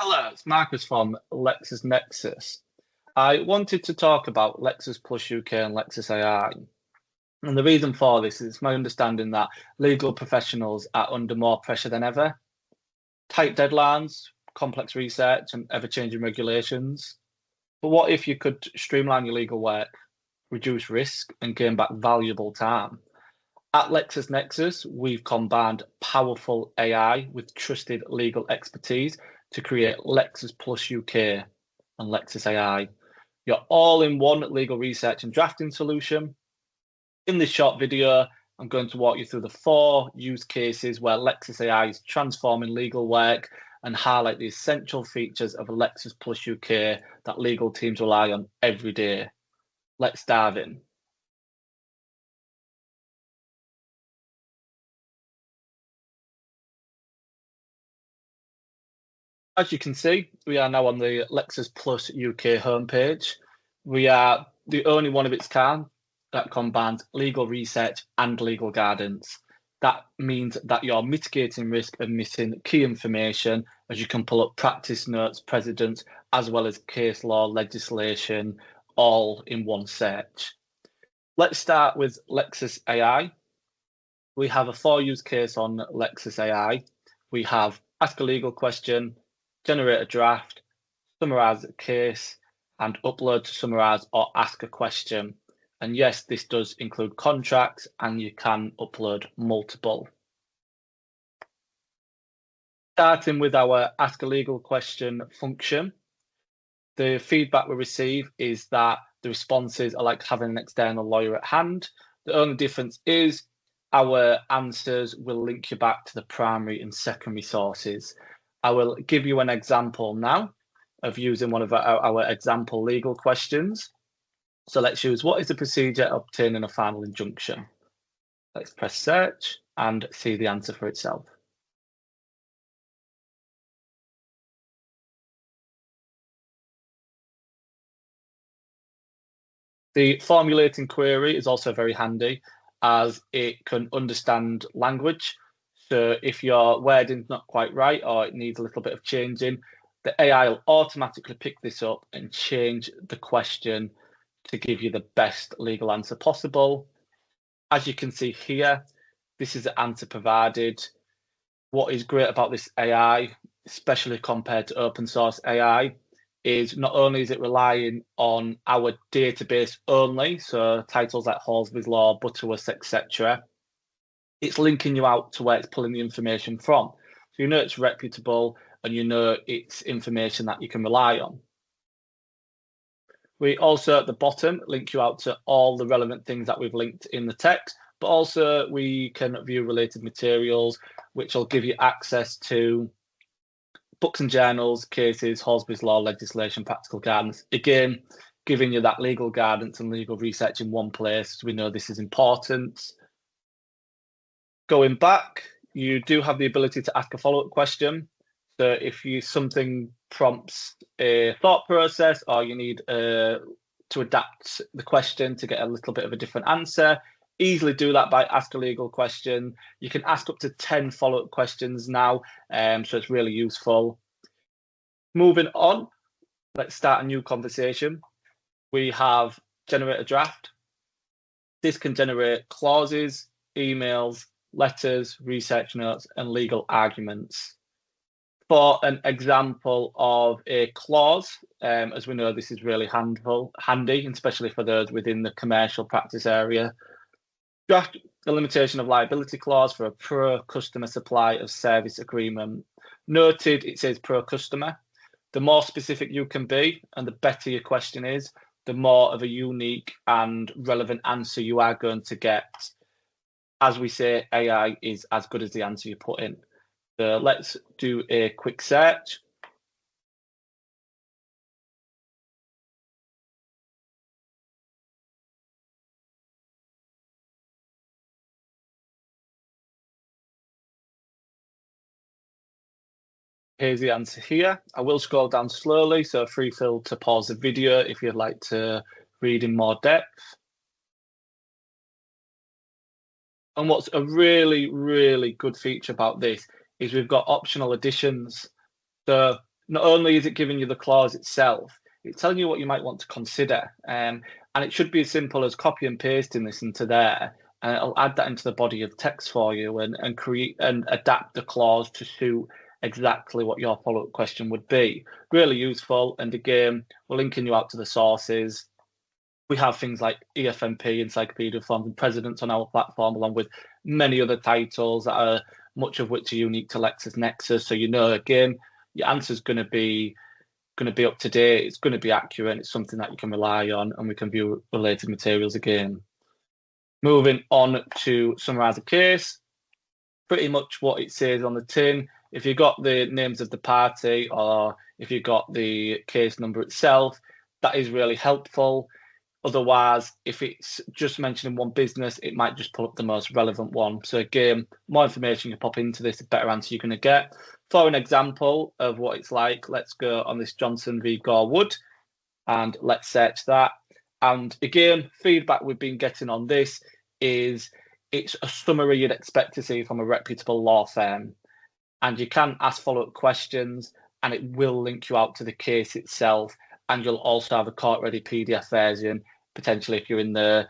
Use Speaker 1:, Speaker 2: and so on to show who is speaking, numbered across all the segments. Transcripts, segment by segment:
Speaker 1: Hello, it's Marcus from Lexis Nexus. I wanted to talk about Lexis Plus UK and Lexis AI. And the reason for this is my understanding that legal professionals are under more pressure than ever. Tight deadlines, complex research, and ever-changing regulations. But what if you could streamline your legal work, reduce risk, and gain back valuable time? At Lexis Nexus, we've combined powerful AI with trusted legal expertise to create Lexis Plus UK and Lexis AI, your all-in-one legal research and drafting solution. In this short video, I'm going to walk you through the 4 use cases where Lexis AI is transforming legal work and highlight the essential features of Lexis Plus UK that legal teams rely on every day. Let's dive in. As you can see, we are now on the Lexis Plus UK homepage. We are the only one of its kind that combines legal research and legal guidance. That means that you're mitigating risk of missing key information as you can pull up practice notes, precedents, as well as case law legislation all in one search. Let's start with Lexis AI. We have a 4 use case on Lexis AI. We have ask a legal question, generate a draft, summarize a case, and upload to summarize or ask a question. And yes, this does include contracts, and you can upload multiple. Starting with our ask a legal question function, the feedback we receive is that the responses are like having an external lawyer at hand. The only difference is our answers will link you back to the primary and secondary sources. I will give you an example now of using one of our example legal questions. So let's use, what is the procedure obtaining a final injunction? Let's press search and see the answer for itself. The formulating query is also very handy as it can understand language. So if your wording's not quite right or it needs a little bit of changing, the AI will automatically pick this up and change the question to give you the best legal answer possible. As you can see here, this is the answer provided. What is great about this AI, especially compared to open source AI, is not only is it relying on our database only, so titles like Halsby's Law, Butterworth, etc., it's linking you out to where it's pulling the information from. So you know it's reputable and you know it's information that you can rely on. We also at the bottom link you out to all the relevant things that we've linked in the text, but also we can view related materials, which will give you access to books and journals, cases, Halsby's Law, legislation, practical guidance. Again, giving you that legal guidance and legal research in one place. We know this is important. Going back, you do have the ability to ask a follow-up question. So if something prompts a thought process or you need to adapt the question to get a little bit of a different answer, easily do that by ask a legal question. You can ask up to 10 follow-up questions now, so it's really useful. Moving on, let's start a new conversation. We have generate a draft. This can generate clauses, emails, letters, research notes, and legal arguments. For an example of a clause, as we know, this is really handy, especially for those within the commercial practice area. Draft a limitation of liability clause for a pro-customer supply of service agreement. Noted, it says pro-customer. The more specific you can be and the better your question is, the more of a unique and relevant answer you are going to get. As we say, AI is as good as the answer you put in. So let's do a quick search. Here's the answer here. I will scroll down slowly, so feel to pause the video if you'd like to read in more depth. And what's a really, really good feature about this is we've got optional additions. So not only is it giving you the clause itself, it's telling you what you might want to consider. And it should be as simple as copy and pasting this into there, and it'll add that into the body of text for you and create and adapt the clause to suit exactly what your follow-up question would be. Really useful. And again, we're linking you out to the sources. We have things like EFMP, Encyclopedia of Forms and Precedents on our platform, along with many other titles that are much of which are unique to Lexis Nexis. So again, your answer is going to be up to date. It's going to be accurate. It's something that you can rely on, and we can view related materials again. Moving on to summarize a case, pretty much what it says on the tin. If you got the names of the party or if you got the case number itself, that is really helpful. Otherwise, if it's just mentioning one business, it might just pull up the most relevant one. So again, more information you pop into this, the better answer you're going to get. For an example of what it's like, let's go on this Johnson v. Gore-Wood and let's search that. And again, feedback we've been getting on this is it's a summary you'd expect to see from a reputable law firm. And you can ask follow-up questions and it will link you out to the case itself. And you'll also have a court-ready PDF version, potentially if you're in the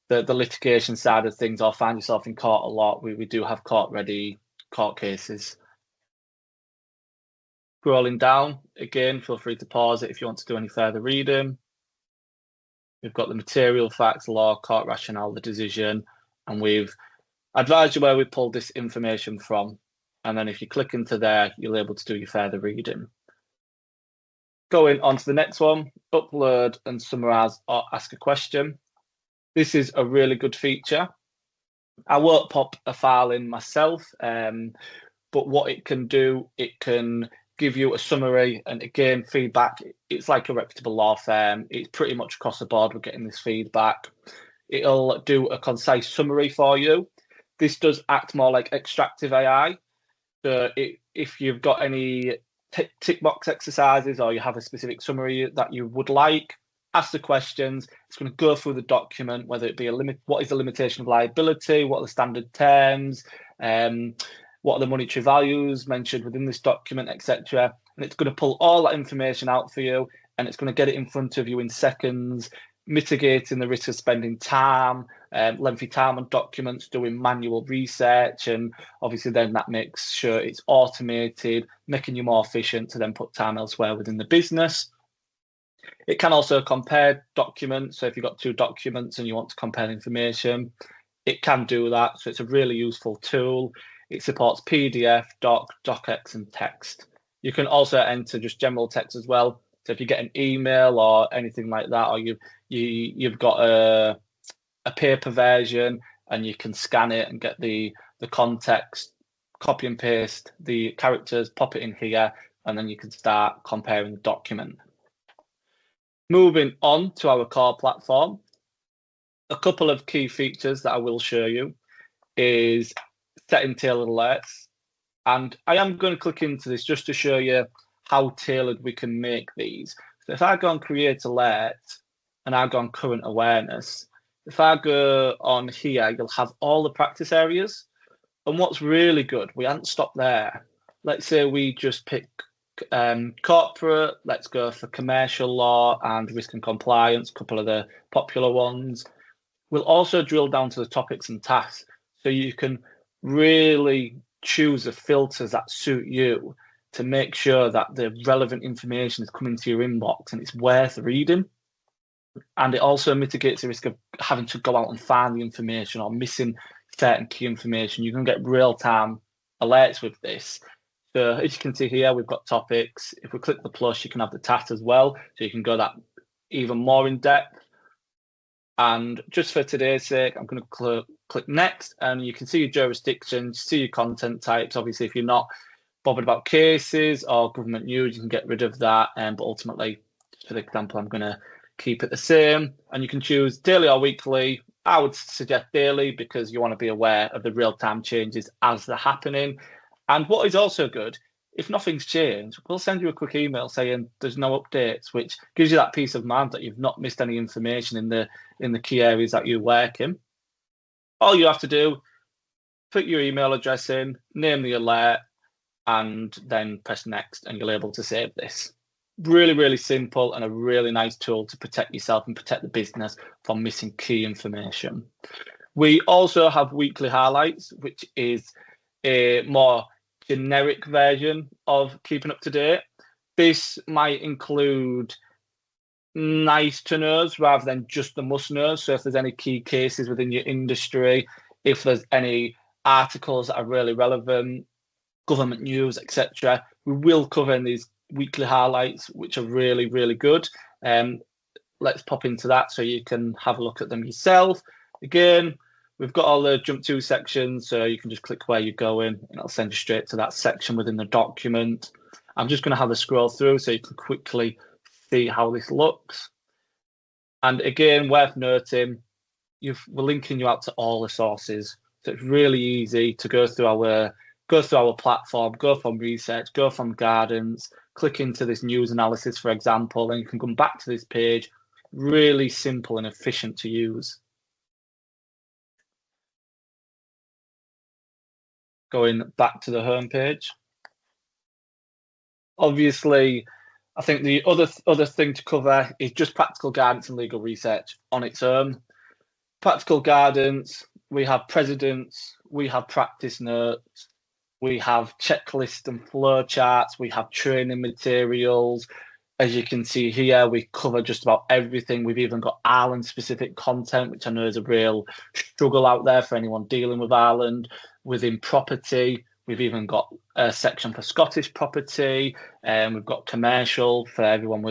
Speaker 1: litigation side of things or find yourself in court a lot. We do have court-ready court cases. Scrolling down, again, feel free to pause it if you want to do any further reading. We've got the material, facts, law, court rationale, the decision, and we've advised you where we pulled this information from. And then if you click into there, you'll be able to do your further reading. Going on to the next one, upload and summarize or ask a question. This is a really good feature. I won't pop a file in myself, but what it can do, it can give you a summary and again, feedback. It's like a reputable law firm. It's pretty much across the board we're getting this feedback. It'll do a concise summary for you. This does act more like extractive AI. So if you've got any tick box exercises or you have a specific summary that you would like, ask the questions. It's going to go through the document, whether it be what is the limitation of liability, what are the standard terms, what are the monetary values mentioned within this document, etc. And it's going to pull all that information out for you and it's going to get it in front of you in seconds, mitigating the risk of spending time, lengthy time on documents, doing manual research, and obviously then that makes sure it's automated, making you more efficient to then put time elsewhere within the business. It can also compare documents. So if you've got two documents and you want to compare information, it can do that. So it's a really useful tool. It supports PDF, doc, docx, and text. You can also enter just general text as well. So if you get an email or anything like that, or you've got a paper version and you can scan it and get the context, copy and paste the characters, pop it in here, and then you can start comparing the document. Moving on to our core platform, a couple of key features that I will show you is setting tailored alerts. And I am going to click into this just to show you how tailored we can make these. So if I go on create alert and I go on current awareness, if I go on here, you'll have all the practice areas. And what's really good, we haven't stopped there. Let's say we just pick corporate, let's go for commercial law and risk and compliance, a couple of the popular ones. We'll also drill down to the topics and tasks. So you can really choose the filters that suit you to make sure that the relevant information is coming to your inbox and it's worth reading. And it also mitigates the risk of having to go out and find the information or missing certain key information. You can get real-time alerts with this. So as you can see here, we've got topics. If we click the plus, you can have the tasks as well. So you can go that even more in depth. And just for today's sake, I'm going to click next, and you can see your jurisdiction, see your content types. Obviously, if you're not bothered about cases or government news, you can get rid of that. But ultimately, for example, I'm going to keep it the same. And you can choose daily or weekly. I would suggest daily because you want to be aware of the real-time changes as they're happening. And what is also good, if nothing's changed, we'll send you a quick email saying there's no updates, which gives you that peace of mind that you've not missed any information in the key areas that you work in. All you have to do, put your email address in, name the alert, and then press next, and you're able to save this. Really, really simple and a really nice tool to protect yourself and protect the business from missing key information. We also have weekly highlights, which is a more generic version of keeping up to date. This might include nice to knows rather than just the must knows. So if there's any key cases within your industry, if there's any articles that are really relevant, government news, etc., we will cover in these weekly highlights, which are really, really good. Let's pop into that so you can have a look at them yourself. Again, we've got all the jump to sections, so you can just click where you're going and it'll send you straight to that section within the document. I'm just going to have a scroll through so you can quickly see how this looks. And again, worth noting, we're linking you out to all the sources. So it's really easy to go through our platform, go from research, go from guidance, click into this news analysis, for example, and you can come back to this page. Really simple and efficient to use. Going back to the home page. Obviously, I think the other thing to cover is just practical guidance and legal research on its own. Practical guidance, we have precedents, we have practice notes, we have checklists and flow charts, we have training materials. As you can see here, we cover just about everything. We've even got Ireland-specific content, which I know is a real struggle out there for anyone dealing with Ireland. Within property, we've even got a section for Scottish property, and we've got commercial for everyone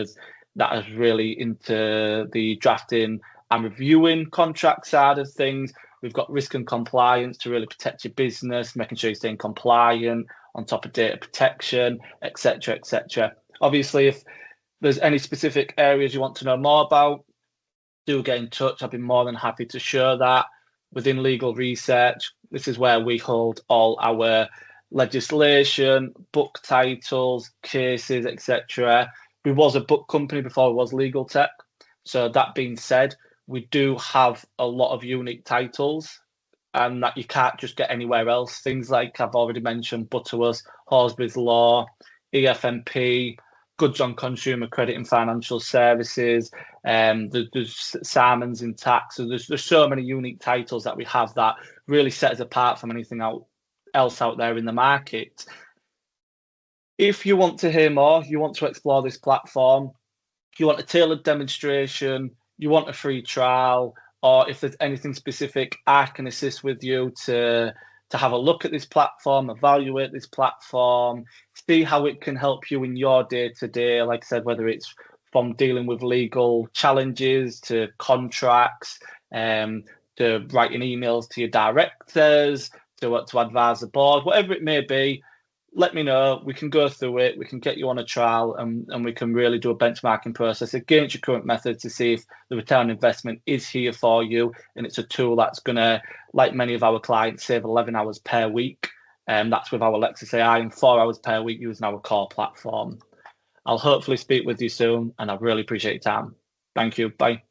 Speaker 1: that is really into the drafting and reviewing contract side of things. We've got risk and compliance to really protect your business, making sure you're staying compliant, on top of data protection, etc., etc. Obviously, if there's any specific areas you want to know more about, do get in touch. I'd be more than happy to share that. Within legal research, this is where we hold all our legislation, book titles, cases, etc. We was a book company before we was legal tech. So that being said, we do have a lot of unique titles and that you can't just get anywhere else. Things like I've already mentioned, Butterworth, Horsby's Law, EFMP, Goods on Consumer Credit and Financial Services, there's Simons in Tax. So there's so many unique titles that we have that really set us apart from anything else out there in the market. If you want to hear more, you want to explore this platform, you want a tailored demonstration, you want a free trial, or if there's anything specific, I can assist with you to have a look at this platform, evaluate this platform, see how it can help you in your day-to-day, like I said, whether it's from dealing with legal challenges to contracts, to writing emails to your directors, to advise the board, whatever it may be. Let me know. We can go through it. We can get you on a trial and we can really do a benchmarking process against your current method to see if the return on investment is here for you. And it's a tool that's going to, like many of our clients, save 11 hours per week. That's with our Lexis AI and 4 hours per week using our core platform. I'll hopefully speak with you soon and I really appreciate your time. Thank you. Bye.